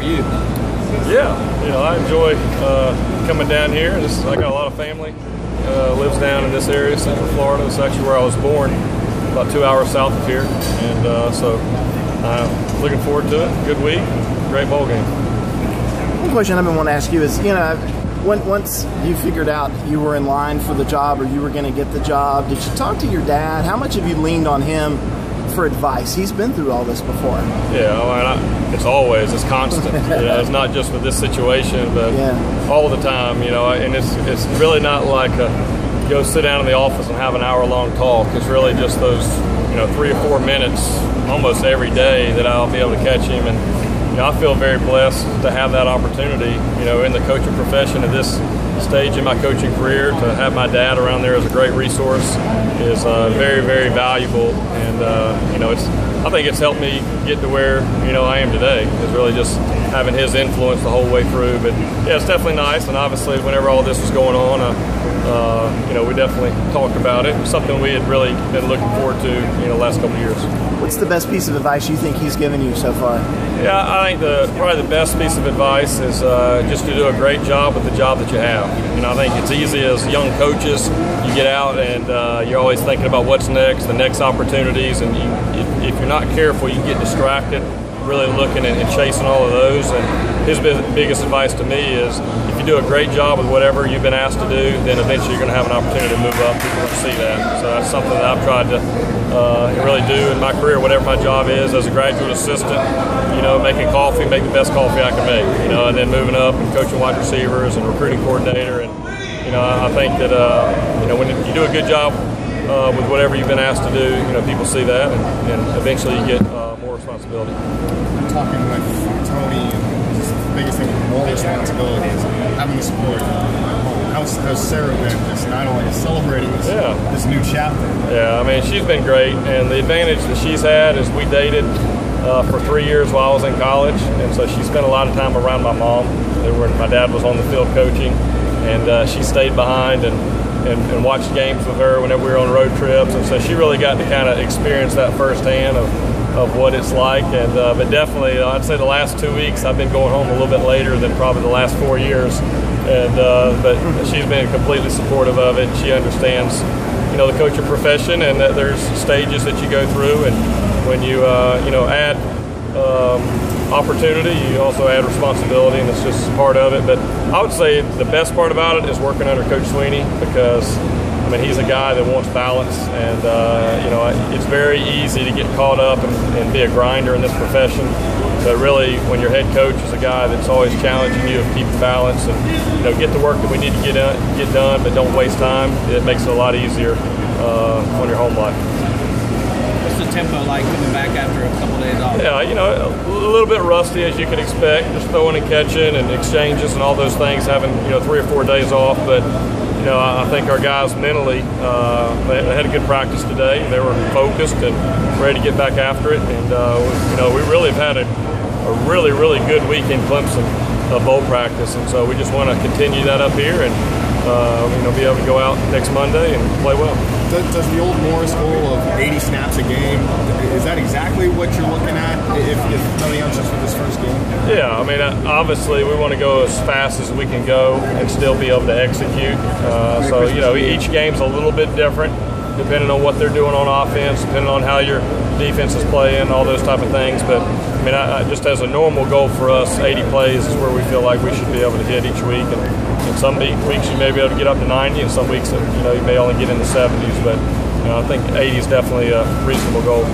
you? Yeah, I enjoy coming down here. I got a lot of family lives down in this area, Central Florida. It's actually where I was born, about 2 hours south of here, and so I'm looking forward to it. Good week, great bowl game. One question I've been wanting to ask you is, once you figured out you were in line for the job or you were going to get the job, did you talk to your dad? How much have you leaned on him for advice? He's been through all this before. Yeah, it's constant. It's not just with this situation, but all the time. And it's really not like go sit down in the office and have an hour-long talk. It's really just those 3 or 4 minutes almost every day that I'll be able to catch him. And I feel very blessed to have that opportunity, in the coaching profession at this stage in my coaching career. To have my dad around there as a great resource is very, very valuable. And I think it's helped me get to where I am today. Is really just having his influence the whole way through. But yeah, it's definitely nice. And obviously, whenever all this was going on, we definitely talked about it. It was something we had really been looking forward to the last couple of years. What's the best piece of advice you think he's given you so far? Yeah, I think probably the best piece of advice is just to do a great job with the job that you have. I think it's easy as young coaches, you get out and you're always thinking about what's next, the next opportunities, and if you're not careful, you can get distracted, really looking and chasing all of those. And his biggest advice to me is, if you do a great job with whatever you've been asked to do, then eventually you're going to have an opportunity to move up. People want to see that. So that's something that I've tried to really do in my career, whatever my job is as a graduate assistant, making coffee, make the best coffee I can make, and then moving up and coaching wide receivers and recruiting coordinator. And, I think that, when you do a good job with whatever you've been asked to do, people see that, and eventually you get more responsibility. Talking with Tony, the biggest thing with more responsibility is having the support at home. How's Sarah been just not only celebrating this new chapter? Yeah, she's been great, and the advantage that she's had is we dated for 3 years while I was in college, and so she spent a lot of time around my mom. My dad was on the field coaching, and she stayed behind and watched games with her whenever we were on road trips, and so she really got to kind of experience that firsthand of what it's like. And but definitely, I'd say the last 2 weeks I've been going home a little bit later than probably the last 4 years, and but she's been completely supportive of it. She understands the coaching profession, and that there's stages that you go through, and when you add opportunity, you also add responsibility, and it's just part of it. But I would say the best part about it is working under Coach Sweeney, because he's a guy that wants balance, and it's very easy to get caught up and be a grinder in this profession. But really, when your head coach is a guy that's always challenging you to keep balance and get the work that we need to get done, but don't waste time, it makes it a lot easier on your home life. What's the tempo like coming back after a couple days off? Yeah, a little bit rusty, as you can expect, just throwing and catching and exchanges and all those things, having 3 or 4 days off. But I think our guys mentally, they had a good practice today. They were focused and ready to get back after it. And we really have had a really, really good week in Clemson bowl practice, and so we just want to continue that up here and be able to go out next Monday and play well. Does the old Morris goal of 80 snaps a game, is that exactly what you're looking at if nothing else just for this first game? Yeah, obviously we want to go as fast as we can go and still be able to execute. So each game's a little bit different, depending on what they're doing on offense, depending on how your defense is playing, all those type of things. But just as a normal goal for us, 80 plays is where we feel like we should be able to hit each week. And some weeks you may be able to get up to 90, and some weeks you may only get in the 70s. But I think 80 is definitely a reasonable goal.